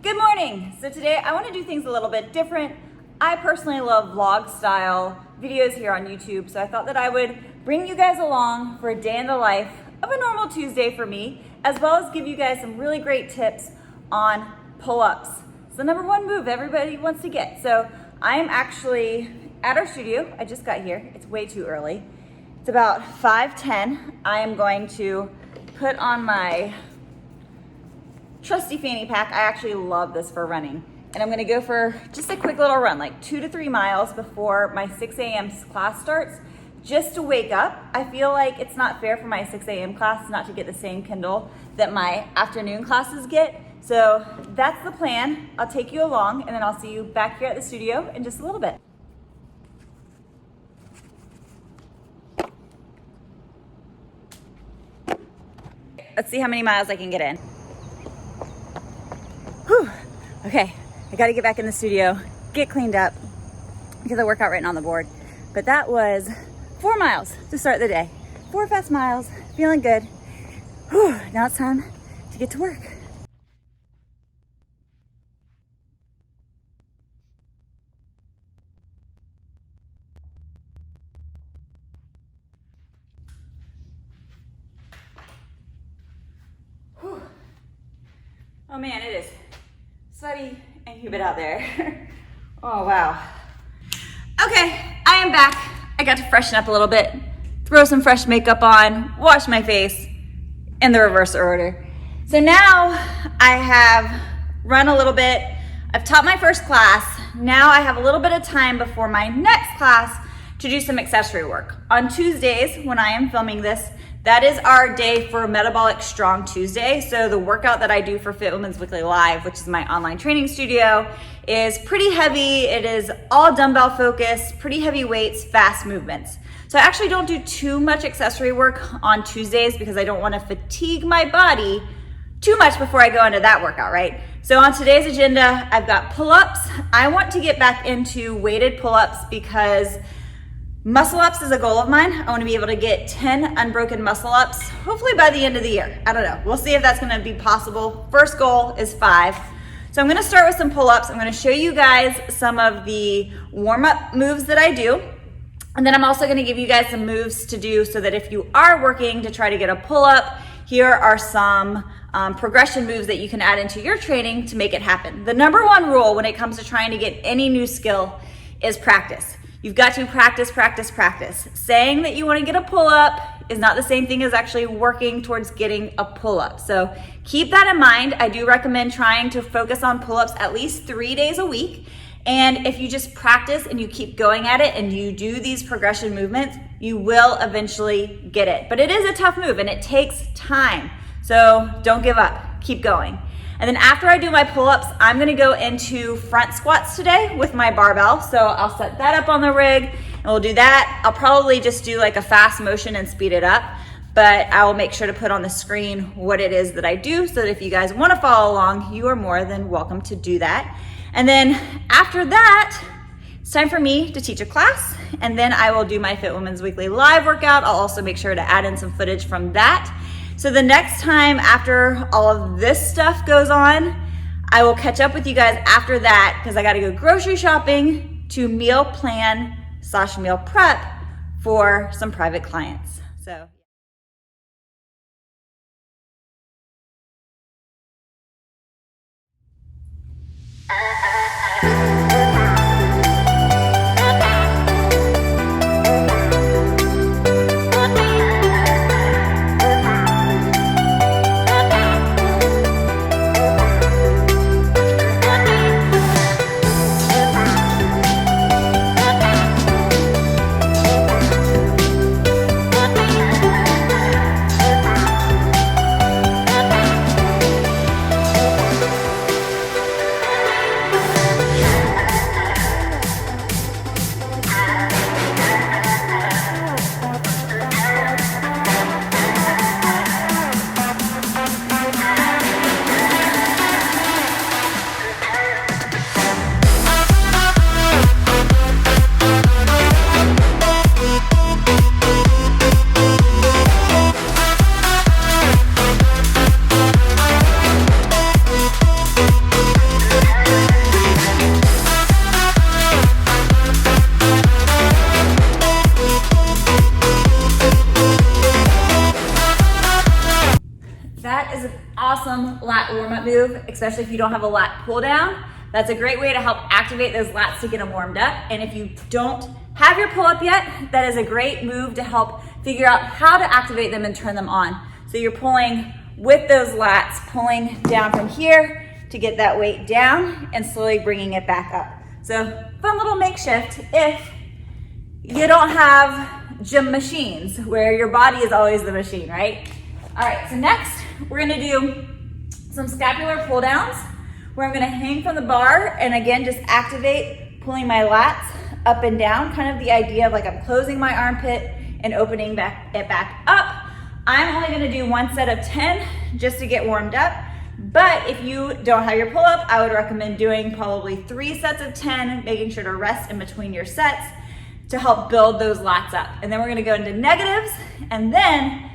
Good morning. So today I want to do things a little bit different. I personally love vlog style videos here on YouTube, so I thought that I would bring you guys along for a day in the life of a normal Tuesday for me, as well as give you guys some really great tips on pull-ups. It's the number one move everybody wants to get. So I am actually at our studio. I just got here. It's way too early. It's about 5:10. I am going to put on my trusty fanny pack. I actually love this for running. And I'm gonna go for just a quick little run, like 2 to 3 miles before my 6 a.m. class starts, just to wake up. I feel like it's not fair for my 6 a.m. class not to get the same Kindle that my afternoon classes get. So that's the plan. I'll take you along and then I'll see you back here at the studio in just a little bit. Let's see how many miles I can get in. Whew. Okay, I gotta get back in the studio, get cleaned up, because I work out right now on the board. But that was 4 miles to start the day. 4 fast miles, feeling good. Whew. Now it's time to get to work. Whew. Oh man, it is sweaty and humid out there. Oh wow. Okay, I am back. I got to freshen up a little bit, throw some fresh makeup on, wash my face in the reverse order. So now I have run a little bit. I've taught my first class. Now I have a little bit of time before my next class to do some accessory work. On Tuesdays, when I am filming this, that is our day for Metabolic Strong Tuesday. So the workout that I do for Fit Women's Weekly Live, which is my online training studio, is pretty heavy. It is all dumbbell focused, pretty heavy weights, fast movements. So I actually don't do too much accessory work on Tuesdays because I don't want to fatigue my body too much before I go into that workout, right? So on today's agenda, I've got pull-ups. I want to get back into weighted pull-ups because muscle ups is a goal of mine. I want to be able to get 10 unbroken muscle ups, hopefully by the end of the year. I don't know. We'll see if that's going to be possible. First goal is 5. So I'm going to start with some pull-ups. I'm going to show you guys some of the warm-up moves that I do. And then I'm also going to give you guys some moves to do so that if you are working to try to get a pull-up, here are some progression moves that you can add into your training to make it happen. The number one rule when it comes to trying to get any new skill is practice. You've got to practice, practice, practice. Saying that you want to get a pull-up is not the same thing as actually working towards getting a pull-up. So keep that in mind. I do recommend trying to focus on pull-ups at least 3 days a week. And if you just practice and you keep going at it and you do these progression movements, you will eventually get it. But it is a tough move and it takes time. So don't give up, keep going. And then after I do my pull-ups, I'm gonna go into front squats today with my barbell. So I'll set that up on the rig and we'll do that. I'll probably just do like a fast motion and speed it up, but I will make sure to put on the screen what it is that I do so that if you guys wanna follow along, you are more than welcome to do that. And then after that, it's time for me to teach a class, and then I will do my Fit Women's Weekly Live workout. I'll also make sure to add in some footage from that. So the next time after all of this stuff goes on, I will catch up with you guys after that because I got to go grocery shopping to meal plan / meal prep for some private clients. So. move, especially if you don't have a lat pull down. That's a great way to help activate those lats to get them warmed up. And if you don't have your pull up yet, that is a great move to help figure out how to activate them and turn them on. So you're pulling with those lats, pulling down from here to get that weight down and slowly bringing it back up. So fun little makeshift if you don't have gym machines where your body is always the machine, right? All right, so next we're gonna do some scapular pull downs where I'm gonna hang from the bar and again, just activate pulling my lats up and down, kind of the idea of like I'm closing my armpit and opening it back up. I'm only gonna do one set of 10 just to get warmed up. But if you don't have your pull-up, I would recommend doing probably 3 sets of 10, making sure to rest in between your sets to help build those lats up. And then we're gonna go into negatives, and then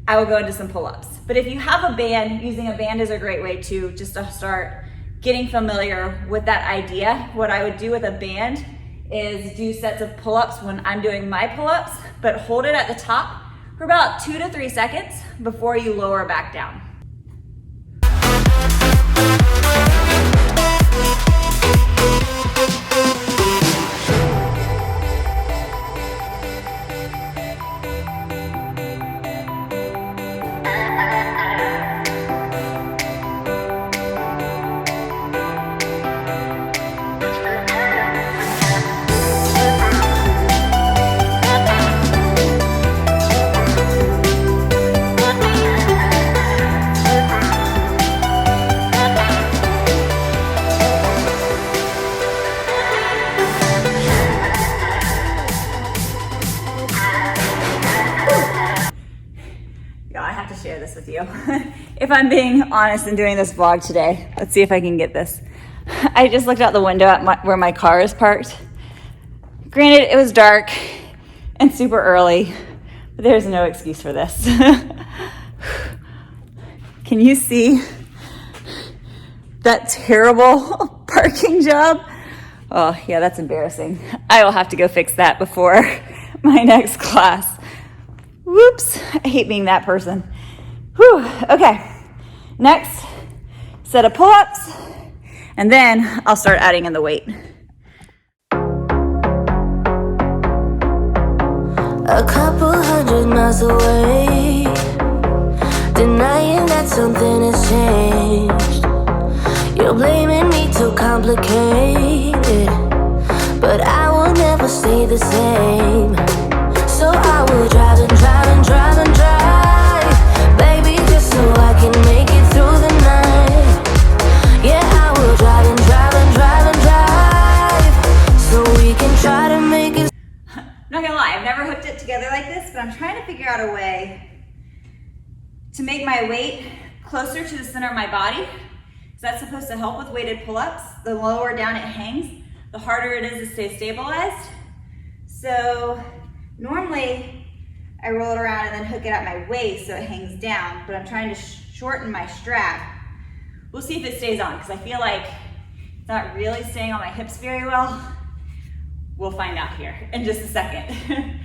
I will go into some pull-ups. But if you have a band, using a band is a great way too, just to start getting familiar with that idea. What I would do with a band is do sets of pull-ups when I'm doing my pull-ups, but hold it at the top for about 2 to 3 seconds before you lower back down. Share this with you. If I'm being honest in doing this vlog today, let's see if I can get this. I just looked out the window at where my car is parked. Granted, it was dark and super early, but there's no excuse for this. Can you see that terrible parking job? Oh yeah, that's embarrassing. I will have to go fix that before my next class. Whoops, I hate being that person. Whew, okay. Next, set of pull-ups, and then I'll start adding in the weight. A couple 100 miles away, denying that something has changed. You're blaming me too complicated, but I will never stay the same. So I will drive and drive and drive and drive, baby, just so I can make it through the night. Yeah, I will drive and drive and drive and drive, so we can try to make it. I'm not gonna lie, I've never hooked it together like this, but I'm trying to figure out a way to make my weight closer to the center of my body. So that's supposed to help with weighted pull-ups. The lower down it hangs, the harder it is to stay stabilized. So normally, I roll it around and then hook it at my waist so it hangs down, but I'm trying to shorten my strap. We'll see if it stays on, because I feel like it's not really staying on my hips very well. We'll find out here in just a second.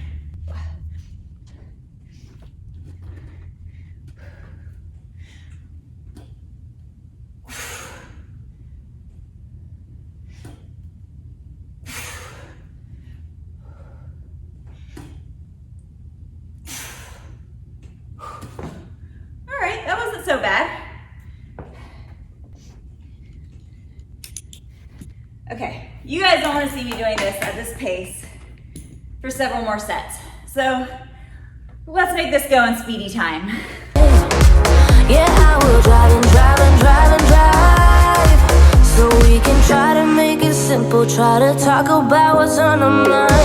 So bad. Okay, you guys don't want to see me doing this at this pace for several more sets. So let's make this go in speedy time. Yeah, I will drive and drive and drive and drive, so we can try to make it simple. Try to talk about what's on our mind.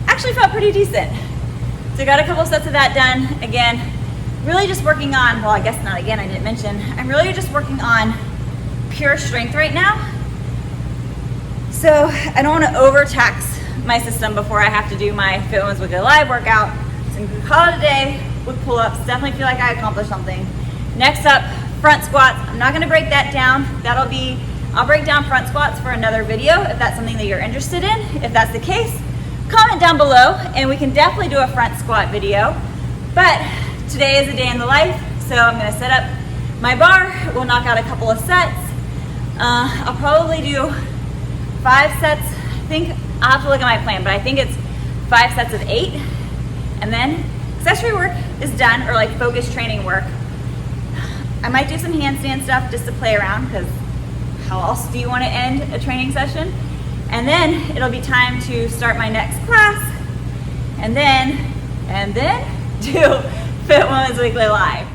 Actually felt pretty decent. So I got a couple sets of that done. Again, really just working on, well, I guess not again, I didn't mention, I'm really just working on pure strength right now. So I don't want to overtax my system before I have to do my Fit Women's Weekly Live workout. So I'm gonna call it a day with pull-ups. Definitely feel like I accomplished something. Next up, front squats. I'm not gonna break that down. That'll be I'll break down front squats for another video if that's something that you're interested in. If that's the case, comment down below and we can definitely do a front squat video. But today is a day in the life, so I'm gonna set up my bar. We'll knock out a couple of sets. I'll probably do 5 sets. I think I'll have to look at my plan, but I think it's 5 sets of 8. And then accessory work is done, or like focus training work. I might do some handstand stuff just to play around, because how else do you want to end a training session? And then it'll be time to start my next class, and then do Fit Women's Weekly Live.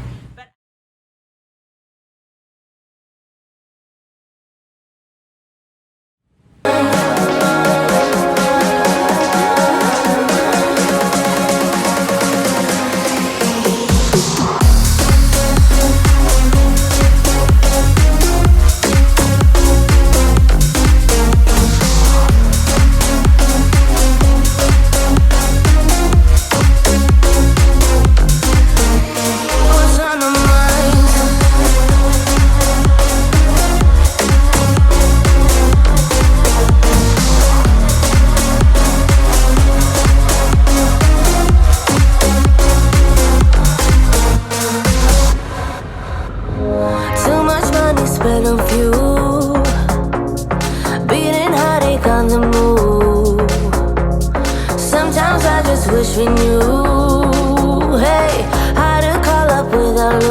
Wish we knew, hey, how to call up without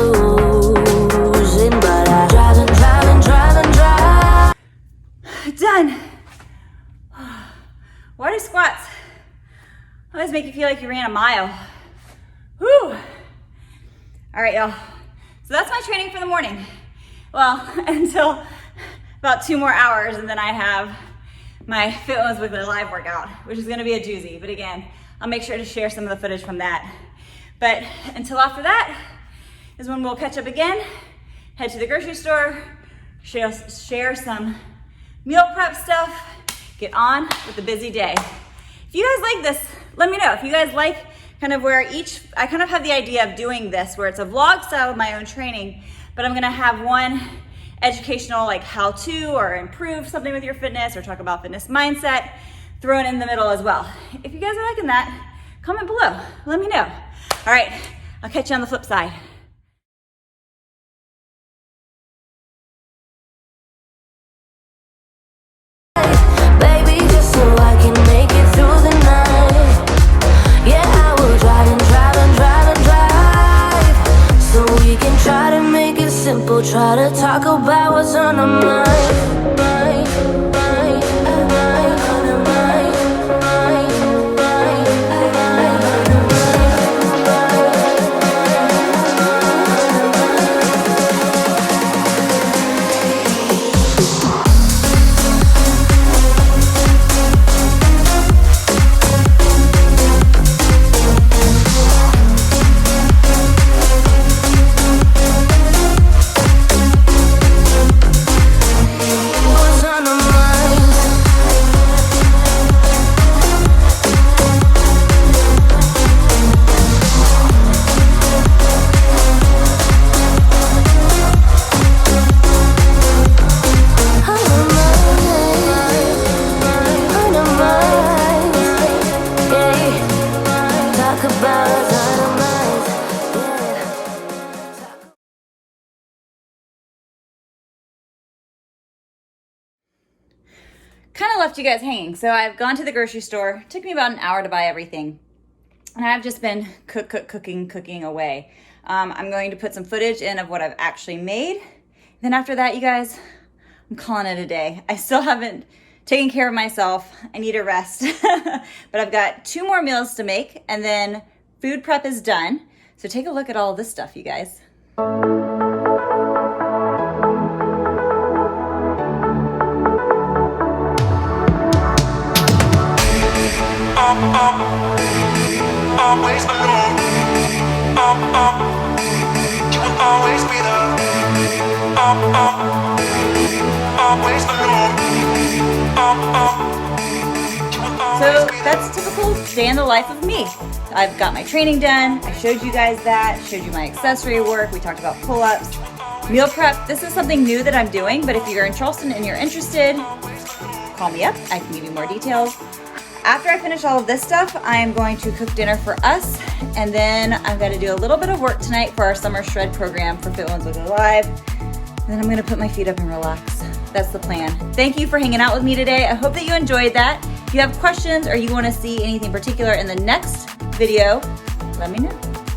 losing. But I drive. Done. Why do squats always make you feel like you ran a mile? Whew. All right, y'all. So that's my training for the morning. Well, until about 2 more hours, and then I have my Fit Women's Weekly Live workout, which is gonna be a doozy. But again, I'll make sure to share some of the footage from that. But until after that is when we'll catch up again, head to the grocery store, share some meal prep stuff, get on with the busy day. If you guys like this, let me know. If you guys like kind of where I kind of have the idea of doing this, where it's a vlog style of my own training, but I'm gonna have one educational, like how to or improve something with your fitness, or talk about fitness mindset, thrown in the middle as well. If you guys are liking that, comment below, let me know. All right, I'll catch you on the flip side. Baby, just so I can make it through the night. Yeah, I will drive and drive, so we can try to make it simple. Try to talk about what's on our mind. Kind of left you guys hanging. So I've gone to the grocery store. It took me about an hour to buy everything. And I've just been cooking away. I'm going to put some footage in of what I've actually made. Then after that, you guys, I'm calling it a day. I still haven't taken care of myself. I need a rest. But I've got 2 more meals to make, and then food prep is done. So take a look at all this stuff, you guys. Always alone. You will always be there. Always alone. So that's typical day in the life of me. I've got my training done. I showed you guys that. Showed you my accessory work. We talked about pull-ups. Meal prep, this is something new that I'm doing, but if you're in Charleston and you're interested, call me up. I can give you more details. After I finish all of this stuff, I am going to cook dinner for us, and then I'm gonna do a little bit of work tonight for our summer shred program for Fit Ones With Alive. And then I'm gonna put my feet up and relax. That's the plan. Thank you for hanging out with me today. I hope that you enjoyed that. If you have questions or you wanna see anything particular in the next video, let me know.